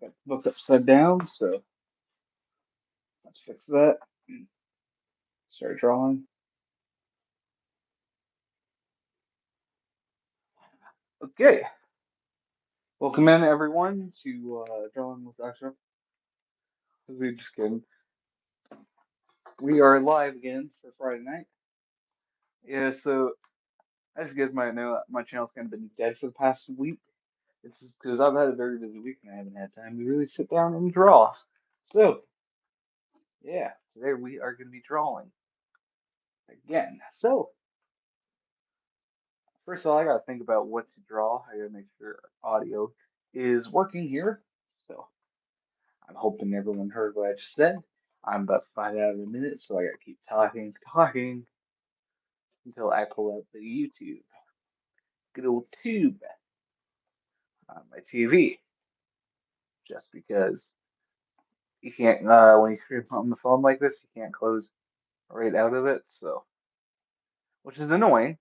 got the book upside down, so let's fix that. Start drawing. Okay, welcome in everyone to Drawing with Aksha. Just kidding. We are live again for Friday night. Yeah, so as you guys might know, my channel's kind of been dead for the past week. It's just because I've had a very busy week and I haven't had time to really sit down and draw. So, yeah, today we are going to be drawing again. So, first of all, I got to think about what to draw. I got to make sure audio is working here. So, I'm hoping everyone heard what I just said. I'm about to find out in a minute, so I gotta keep talking until I pull up the YouTube. Good old tube on my TV. Just because you can't, when you stream on the phone like this, you can't close right out of it, so, which is annoying,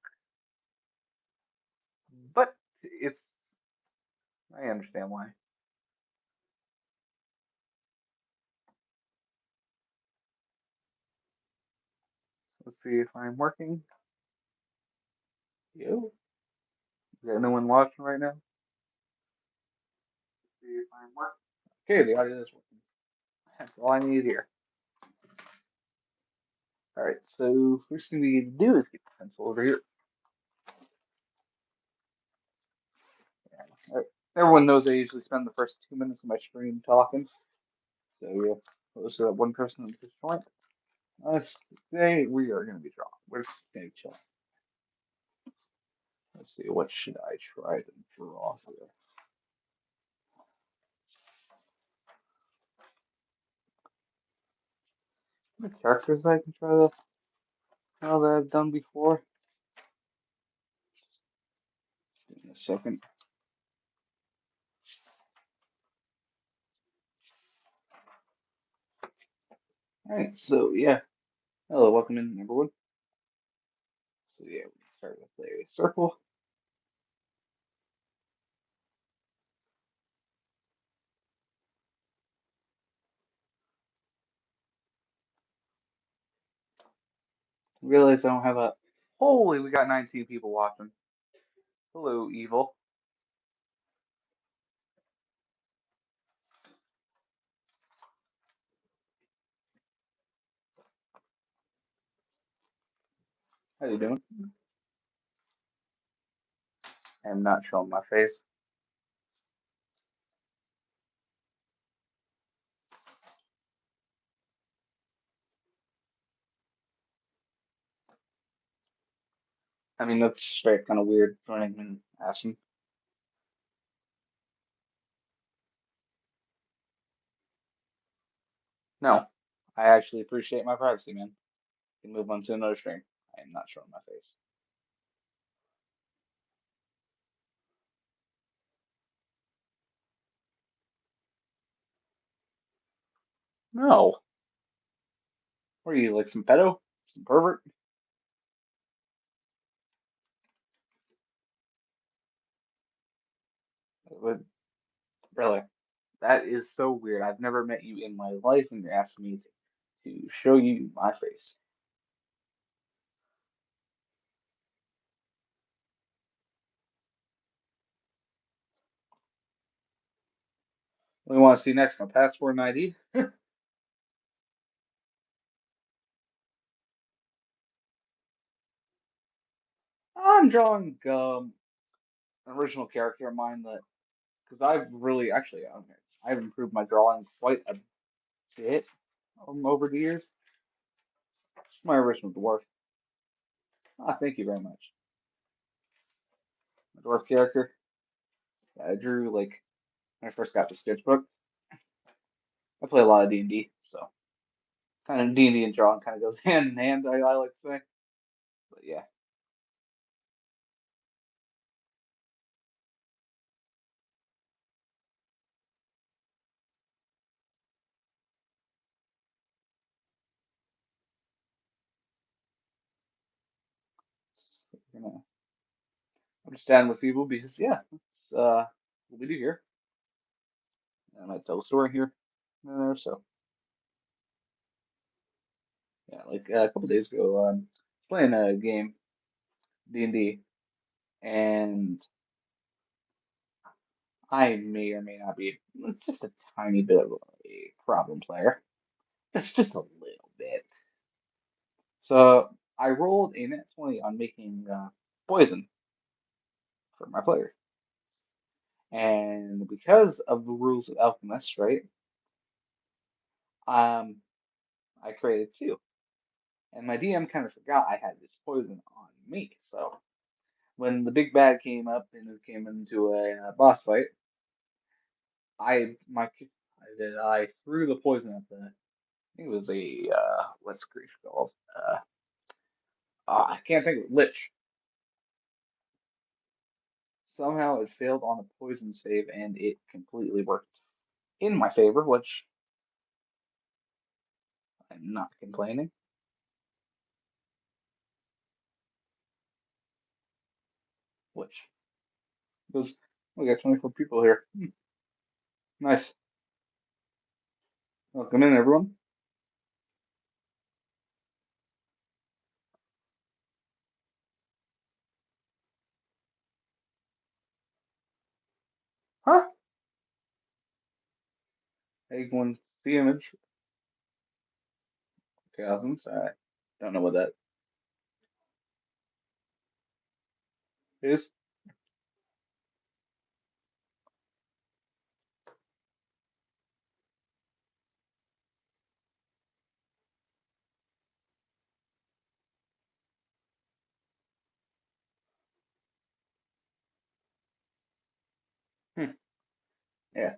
but it's, I understand why. So let's see if I'm working. Yo, is there no one watching right now? See if I'm working. Okay, the audio is working. That's all I need here. All right, so first thing we need to do is get the pencil over here. All right. Everyone knows I usually spend the first 2 minutes of my stream talking. So yeah, close to that one person at this point. Today we are going to be drawing. We're just going to be chilling. Let's see, what should I try to draw here? The characters I can try to draw that I've done before. Give me a second. Alright, so yeah. Hello, welcome in everyone. So yeah, we start with a circle. Realize I don't have a. Holy, we got 19 people watching. Hello, evil. How you doing? I'm not showing my face. I mean, that's straight kind of weird. Don't even ask him. No, I actually appreciate my privacy, man. You can move on to another stream. I am not showing my face. No. What are you, like some pedo? Some pervert? But really, that is so weird. I've never met you in my life, and you're asking me to show you my face. What do you want to see next? My passport and ID? I'm drawing an original character of mine that because I've really actually I've improved my drawing quite a bit over the years. My original dwarf. Ah, thank you very much. My dwarf character that I drew like when I first got the sketchbook. I play a lot of D&D, so kind of D&D and drawing kind of goes hand in hand. I like to say, but yeah, you know, I'm just chatting with people because yeah, it's what we do here. I might tell a story here. So yeah, like a couple days ago, playing a game D&D, and I may or may not be just a tiny bit of a problem player, just a little bit. So I rolled a net 20 on making poison for my players, and because of the rules of Alchemist, right? Um, I created two, and my DM kind of forgot I had this poison on me. So when the big bad came up and it came into a boss fight, I threw the poison at the. I think it was a what's the creature called? I can't think of it. Lich. Somehow it failed on a poison save and it completely worked in my favor, which I'm not complaining. Which was we got 24 people here. Nice. Welcome in, everyone. Huh? Egg one the image. Cosmos. I don't know what that is. Hmm. Yeah.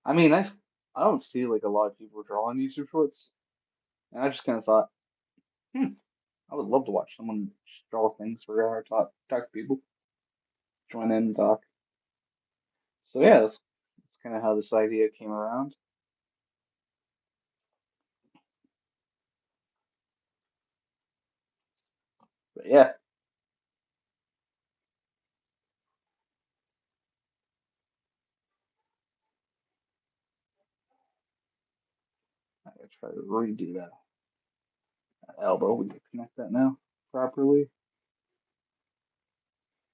I mean, I don't see like a lot of people drawing YouTube shorts, and I just kind of thought, hmm, I would love to watch someone just draw things for an hour, talk to people, join in and talk. So yeah, that's kind of how this idea came around. But yeah, I gotta try to redo that elbow. We can connect that now properly.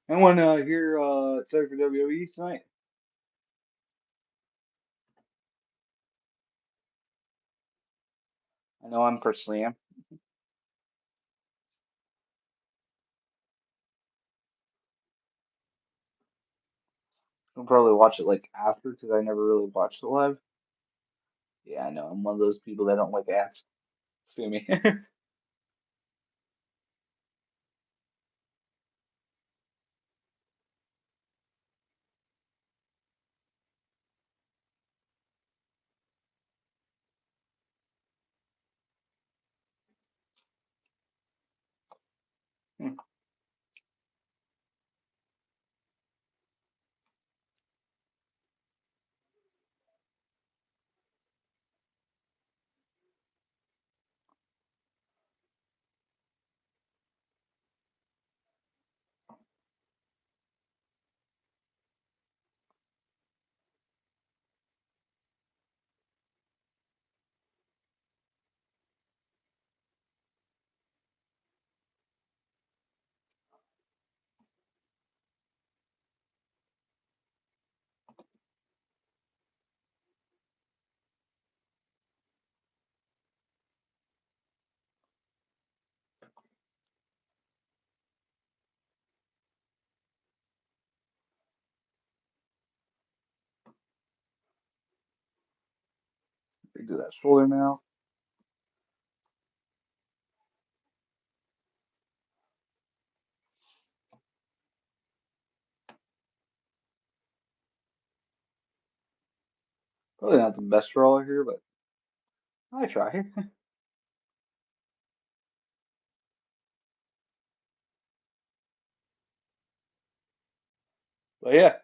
Anyone here excited for WWE tonight? I know I'm personally am. I'll probably watch it like after because I never really watched it live. Yeah, I know. I'm one of those people that don't like ads. Sue me. Redo that shoulder now. Probably not the best roller here, but I try. But yeah,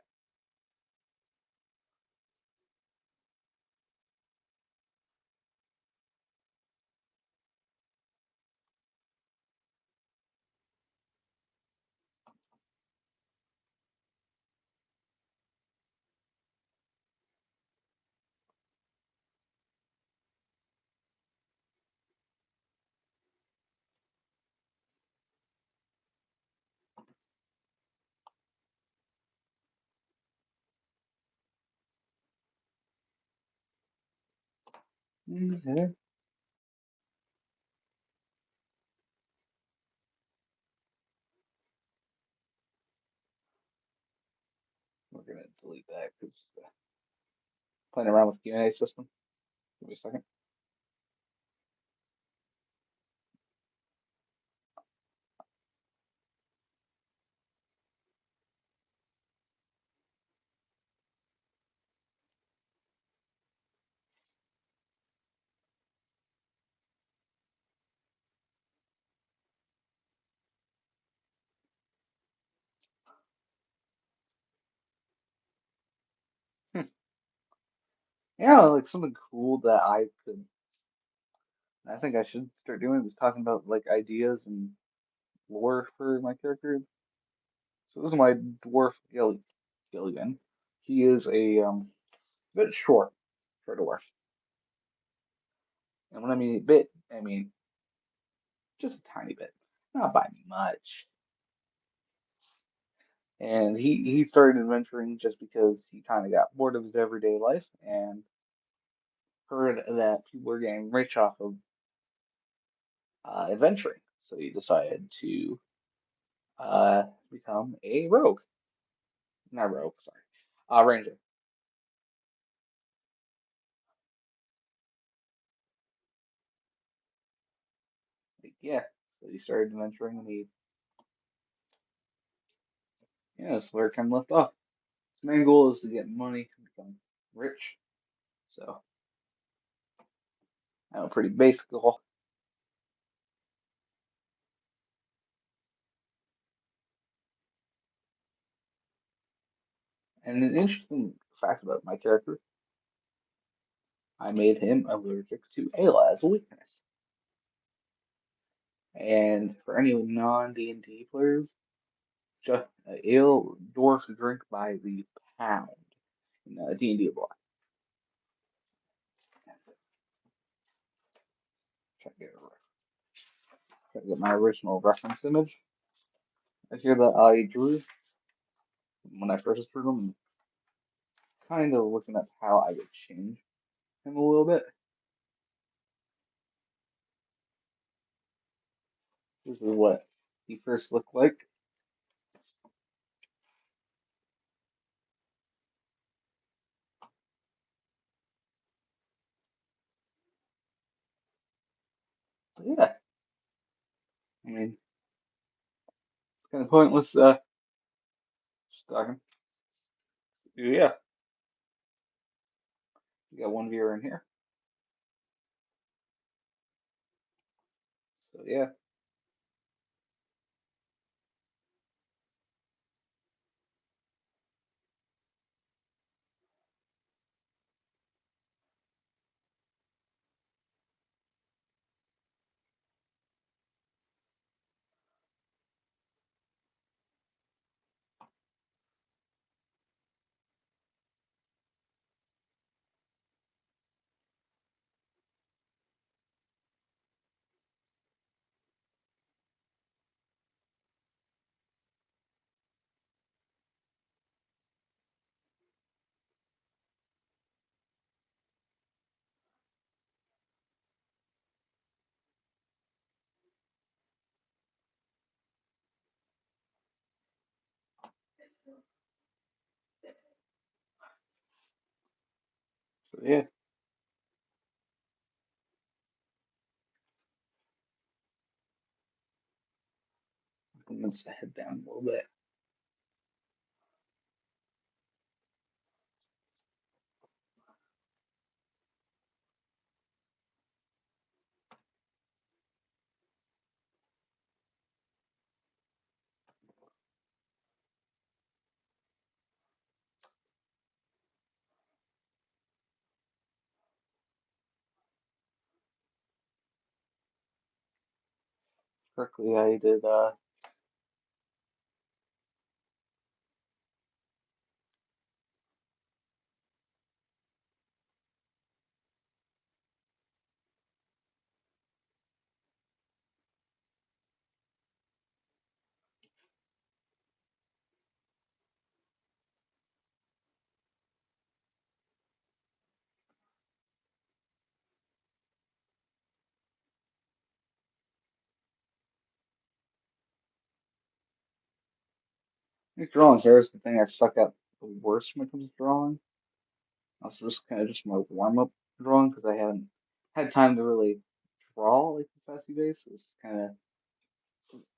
Okay. We're gonna delete that because playing around with Q&A system. Give me a second. Hmm. Yeah, like something cool that I think I should start doing is talking about like ideas and lore for my character. So this is my dwarf Gilligan. He is a bit short for a dwarf. And when I mean a bit, I mean just a tiny bit. Not by much. And he started adventuring just because he kind of got bored of his everyday life and heard that people were getting rich off of adventuring. So he decided to uh, become a rogue. Not rogue, sorry. Ranger. Like, yeah. So he started adventuring and yeah, that's where it kind of left off. His main goal is to get money to become rich. So, a pretty basic goal. And an interesting fact about my character, I made him allergic to ale as a weakness. And for any non-D&D players, just ale dwarfs drink by the pound in D&D block. Try to get, try to get my original reference image. I hear that I drew when I first drew him, kind of looking at how I would change him a little bit. This is what he first looked like. But yeah, I mean, it's kind of pointless just talking. Yeah, we got one viewer in here. So yeah, so yeah, I'm gonna head down a little bit. Quickly, I did I think drawing hair is the thing I suck at the worst when it comes to drawing. Also, this is kind of just my warm-up drawing because I haven't had time to really draw like these past few days. So it's kind of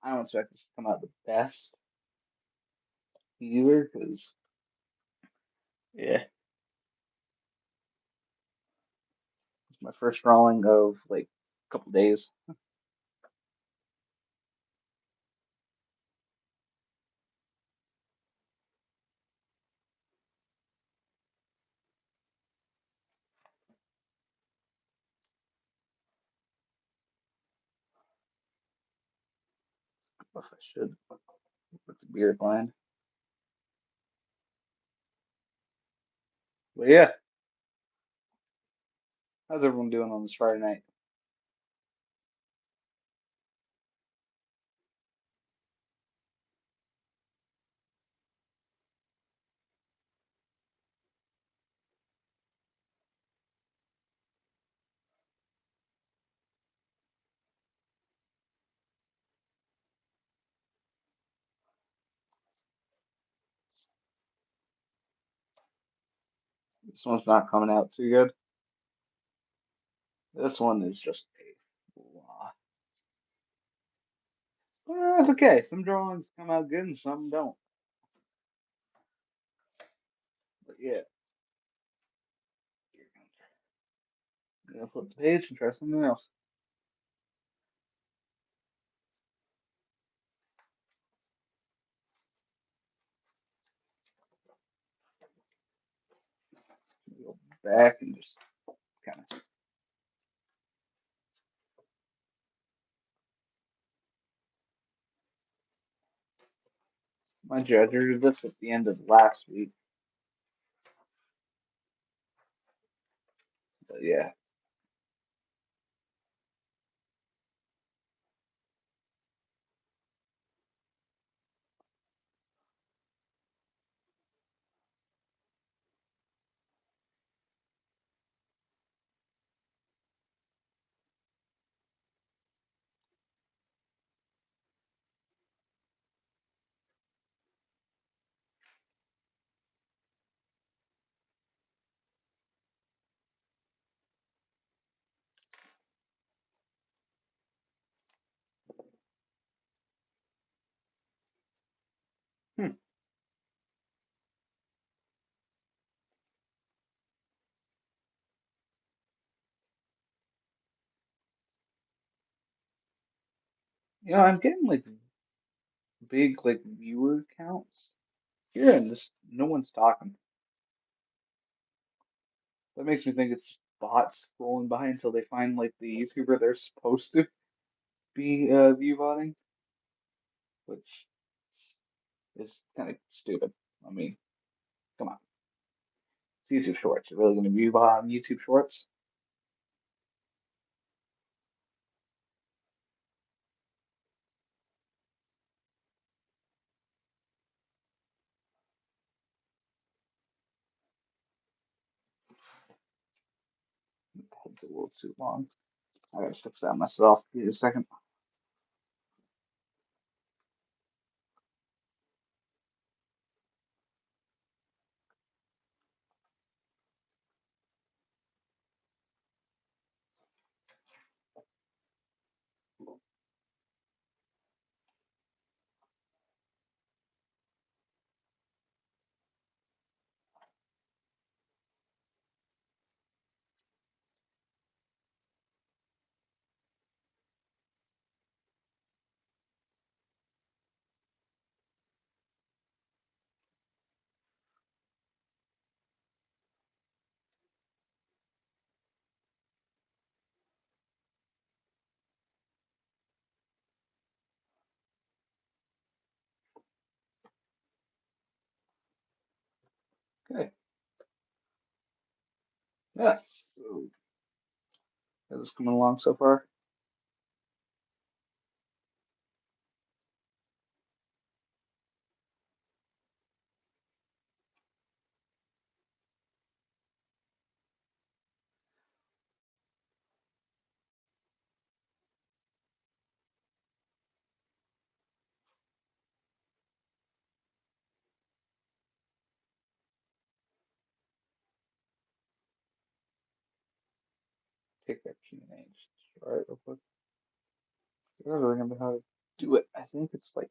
I don't expect this to come out the best either because yeah, it's my first drawing of like a couple days. If I should, it's a beer line. But yeah, how's everyone doing on this Friday night? This one's not coming out too good. This one is just a blah. It's okay. Some drawings come out good and some don't. But yeah, I'm gonna flip the page and try something else. Go back and just kind of. Mind you, I drew this at the end of last week. But yeah. Hmm. I'm getting like big like viewer counts here, and just no one's talking. That makes me think it's bots scrolling by until they find like the YouTuber they're supposed to be view botting, which is kind of stupid. I mean, come on, it's YouTube Shorts. You're really gonna view bot on YouTube Shorts? It's a little too long. I gotta fix that myself. Give me a second. Okay. Yeah. So, is this coming along so far? take that key and just try it real quick. I don't remember how to do it. I think it's like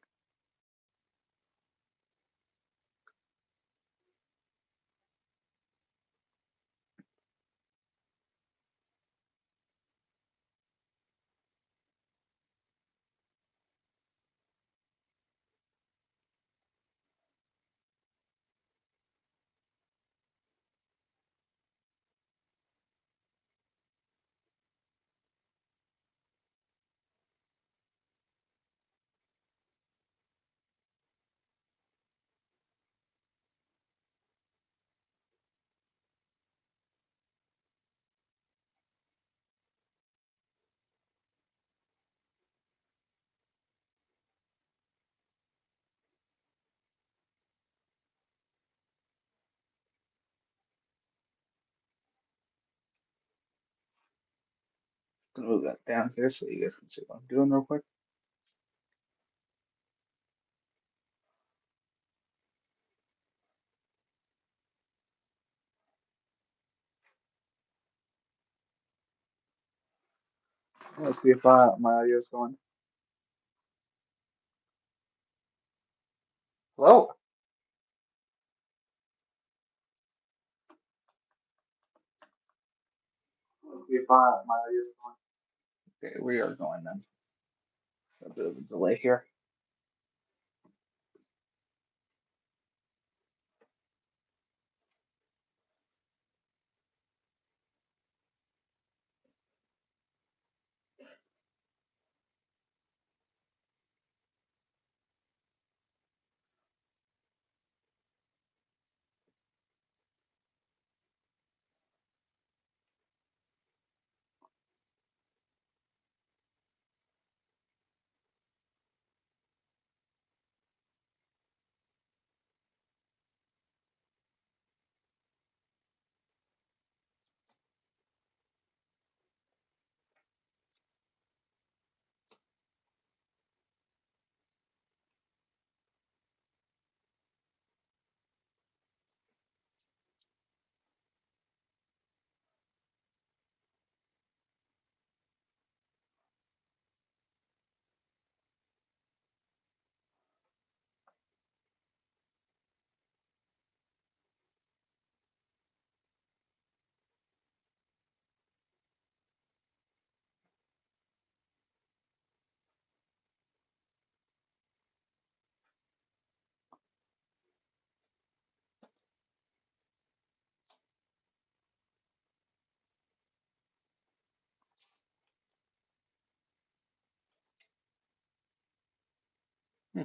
gonna move that down here so you guys can see what I'm doing real quick. Let's see if my audio is going. Hello. Let's see if my audio is going. Okay, we are going then. A bit of a delay here. Hmm.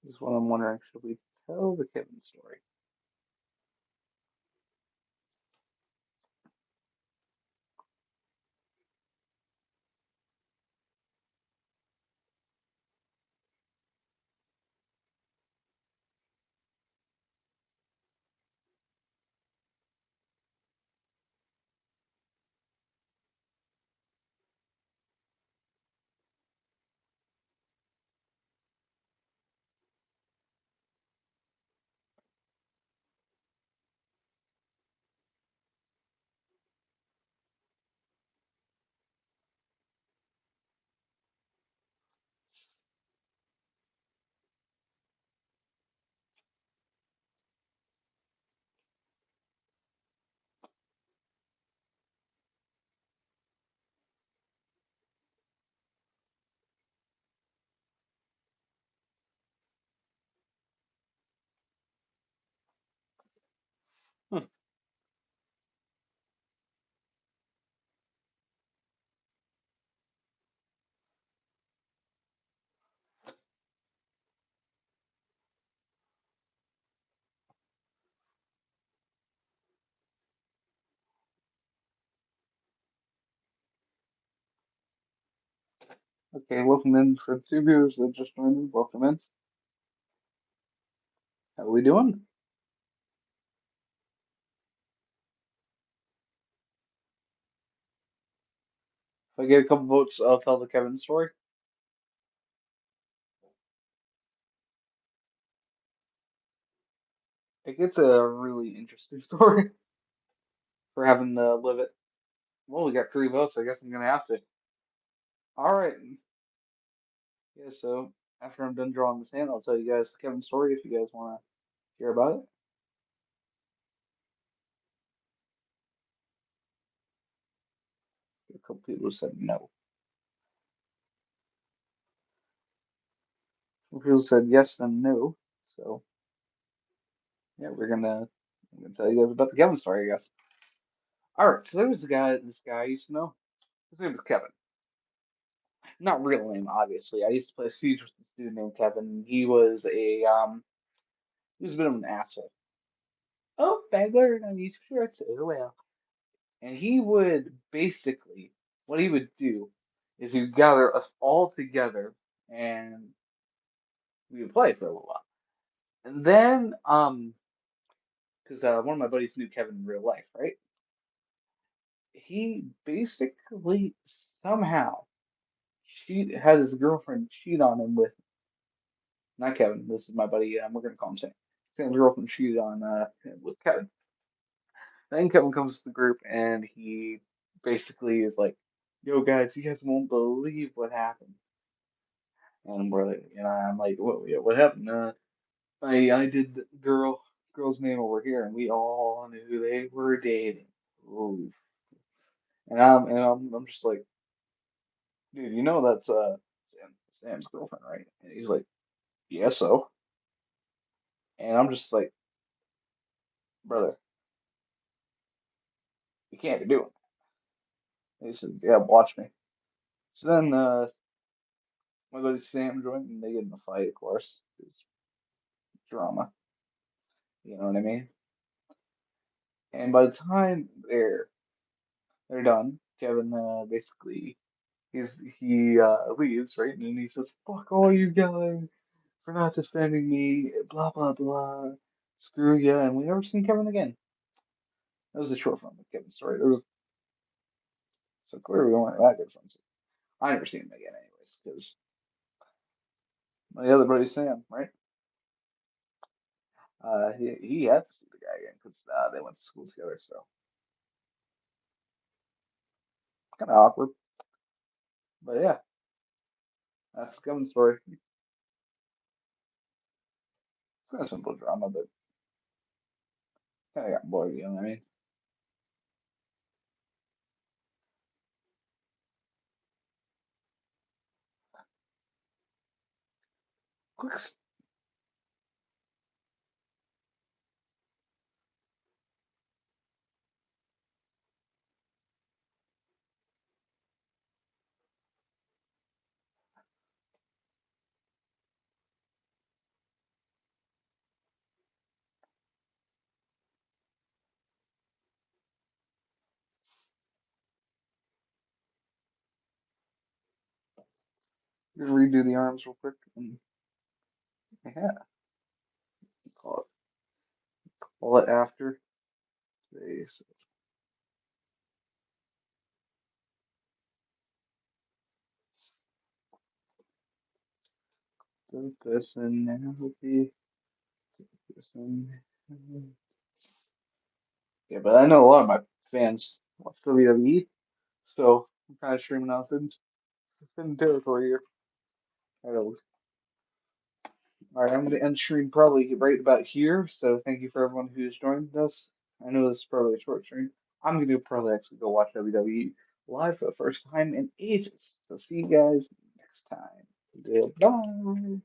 This is what I'm wondering. Should we tell the Kevin story? Hmm. Okay, welcome in for two viewers that just joined in. Welcome in. How are we doing? If I get a couple votes, I'll tell the Kevin story. it gets a really interesting story for having to live it. Well, we got 3 votes. I guess I'm gonna have to. All right. Yeah. So after I'm done drawing this hand, I'll tell you guys Kevin's story if you guys want to hear about it. A couple people said no. Some people said yes then no. So yeah, I'm gonna tell you guys about the Kevin story, I guess. All right. So there was this guy I used to know. His name was Kevin. Not real name, obviously. I used to play Siege with this dude named Kevin. He was a bit of an asshole. Oh, Bagler, on YouTube Shorts. Oh well. And he would basically, what he would do is he would gather us all together and we would play for a little while. And then, because one of my buddies knew Kevin in real life, right? He basically somehow had his girlfriend cheat on him with, not Kevin, this is my buddy, we're gonna call him Sam. Sam's girlfriend cheated on with Kevin. Then Kevin comes to the group and he basically is like, "Yo, guys, you guys won't believe what happened." And we're like, I'm like, "What? Yeah, what happened?" I did the girl's name over here, and we all knew they were dating. Ooh. I'm just like, dude, you know that's Sam's girlfriend, right? And he's like, "Yeah, so." And I'm just like, "Brother, you can't be doing that." He said, "Yeah, watch me." So then my buddy Sam joined, and they get in a fight, of course. It's drama, you know what I mean? And by the time they're done, Kevin basically he leaves, right? And he says, "Fuck all you guys for not defending me, blah blah blah. Screw ya." And we never seen Kevin again. That was a short form of Kevin's story. So clearly we weren't that good friends. I never seen him again, anyways, because my other buddy Sam, right? He had to see the guy again because they went to school together. So kind of awkward, but yeah, that's Kevin's story. It's kind of simple drama, but kind of got bored. You know what I mean? Quick, just redo the arms real quick, and yeah, call call it after today's personality. Person. Yeah, but I know a lot of my fans watch WWE, so I'm kind of streaming out in territory here. All right, all right, I'm going to end stream probably right about here. So thank you for everyone who's joined us. I know this is probably a short stream. I'm going to probably actually go watch WWE live for the first time in ages. So see you guys next time. Goodbye.